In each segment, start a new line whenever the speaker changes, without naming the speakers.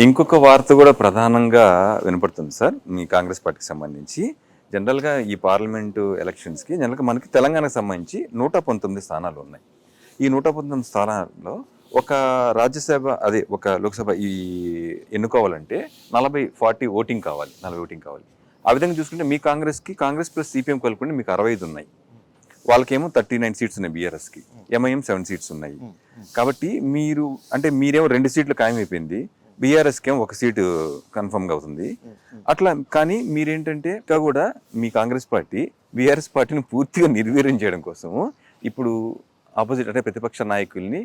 ఇంకొక వార్త కూడా ప్రధానంగా వినపడుతుంది సార్ మీ కాంగ్రెస్ పార్టీకి సంబంధించి. జనరల్గా ఈ పార్లమెంటు ఎలక్షన్స్కి జనరల్గా మనకి తెలంగాణకు సంబంధించి 119 స్థానాలు ఉన్నాయి. ఈ 119 స్థానాల్లో ఒక రాజ్యసభ అదే ఒక లోక్సభ ఈ ఎన్నుకోవాలంటే 40 ఓటింగ్ కావాలి, 40 ఓటింగ్ కావాలి. ఆ విధంగా చూసుకుంటే మీ కాంగ్రెస్ ప్లస్ సిపిఎం కలుపుకుంటే మీకు 65 ఉన్నాయి. వాళ్ళకేమో 39 సీట్స్ ఉన్నాయి, బీఆర్ఎస్కి ఎంఐఎం 7 సీట్స్ ఉన్నాయి. కాబట్టి మీరేమో 2 సీట్లు ఖాయమైపోయింది, బీఆర్ఎస్కి ఏమో 1 సీటు కన్ఫర్మ్గా అవుతుంది. అట్లా కానీ మీరేంటంటే ఇంకా కూడా మీ కాంగ్రెస్ పార్టీ బీఆర్ఎస్ పార్టీని పూర్తిగా నిర్వీర్యం చేయడం కోసము ఇప్పుడు ఆపోజిట్ అంటే ప్రతిపక్ష నాయకుల్ని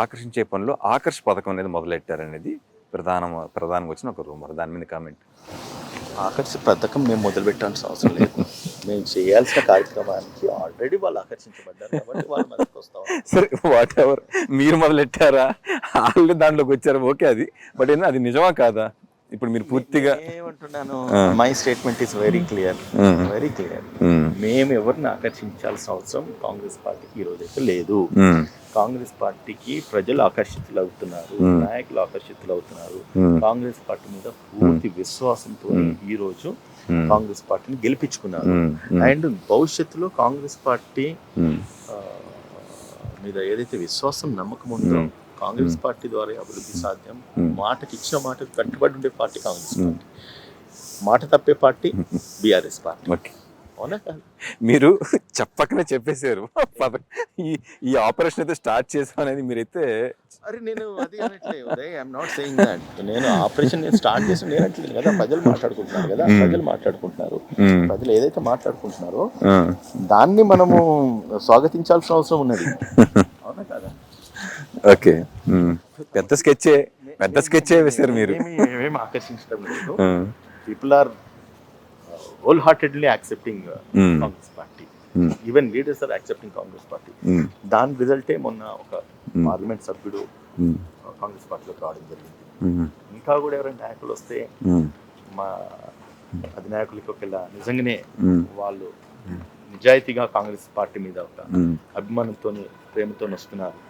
ఆకర్షించే పనిలో ఆకర్ష్ పథకం అనేది మొదలెట్టారనేది ప్రధానంగా వచ్చిన ఒక రూమర్. దాని మీద కామెంట్.
ఆకర్ష పథకం మేము మొదలుపెట్టాల్సిన అవసరం లేదు. మేము చేయాల్సిన కార్యక్రమానికి ఆల్రెడీ వాళ్ళు ఆకర్షించబడ్డారు కాబట్టి వాళ్ళు మనకు వస్తాం.
సరే, వాట్ ఎవర్, మీరు మొదలెట్టారా ఆల్రెడీ దాంట్లోకి వచ్చారు, ఓకే. బట్ అది నిజమా కాదా? ఇప్పుడు మీరు పూర్తిగా
ఏమంటున్నాను, my statement is very clear. మేము ఎవరిని ఆకర్షించాల్సిన అవసరం కాంగ్రెస్ పార్టీకి ఈ రోజైతే లేదు. కాంగ్రెస్ పార్టీకి ప్రజలు ఆకర్షితులు అవుతున్నారు, నాయకులు ఆకర్షితులు అవుతున్నారు. కాంగ్రెస్ పార్టీ మీద పూర్తి విశ్వాసంతో ఈ రోజు కాంగ్రెస్ పార్టీని గెలిపించుకున్నారు. అండ్ భవిష్యత్తులో కాంగ్రెస్ పార్టీ మీద ఏదైతే విశ్వాసం నమ్మకం ఉందో కాంగ్రెస్ పార్టీ ద్వారా అభివృద్ధి సాధ్యం. మాటకి ఇచ్చిన మాటకు కట్టుబడి ఉండే పార్టీ కాంగ్రెస్ పార్టీ. మాట తప్పే పార్టీ బీఆర్ఎస్ పార్టీ. అవునా కాదు?
మీరు చెప్పకనే చెప్పేశారు ఈ ఆపరేషన్ అయితే స్టార్ట్ చేసాం అనేది మీరైతే.
అరే నేను అది అనట్లేదు, ఐఎమ్ నాట్ సేయింగ్ దట్. నేను ఆపరేషన్ స్టార్ట్ చేసి నేను అనట్లేదు కదా. ప్రజలు మాట్లాడుకుంటున్నారు కదా, ప్రజలు ఏదైతే మాట్లాడుకుంటున్నారో దాన్ని మనము స్వాగతించాల్సిన అవసరం ఉన్నది. అవునా కాదా?
ఓకే, పెద్ద స్కెచ్ వేశారు మీరు.
ఏమేమి ఆకర్షించడం లేదు. People are wholeheartedly accepting Congress party. Even leaders are accepting Congress party. దాని రిజల్టే మొన్న ఒక పార్లమెంట్ సభ్యుడు కాంగ్రెస్ పార్టీలోకి రావడం జరిగింది. ఇంకా కూడా ఎవరైనా నాయకులు వస్తే మా అధినాయకులకి ఒకవేళ నిజంగానే వాళ్ళు నిజాయితీగా కాంగ్రెస్ పార్టీ మీద ఒక అభిమానంతో ప్రేమతో వస్తున్నారు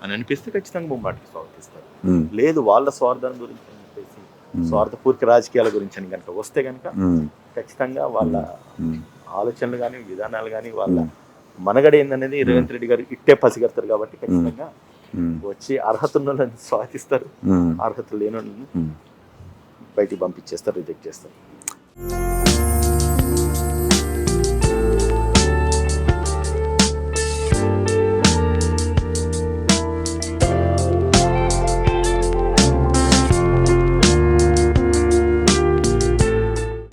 అని అనిపిస్తే ఖచ్చితంగా బొమ్మాటికి స్వాగతిస్తారు. లేదు వాళ్ళ స్వార్థం గురించి అని చెప్పేసి స్వార్థపూర్తి రాజకీయాల గురించి అని కనుక వస్తే కనుక ఖచ్చితంగా వాళ్ళ ఆలోచనలు కానీ విధానాలు కానీ వాళ్ళ మనగడ ఏందనేది రేవంత్ రెడ్డి గారు ఇట్టే పసిగడతారు. కాబట్టి ఖచ్చితంగా వచ్చి అర్హత ఉన్న వాళ్ళని స్వాగతిస్తారు, అర్హత లేని వాళ్ళని బయటికి పంపించేస్తారు, రిజెక్ట్ చేస్తారు.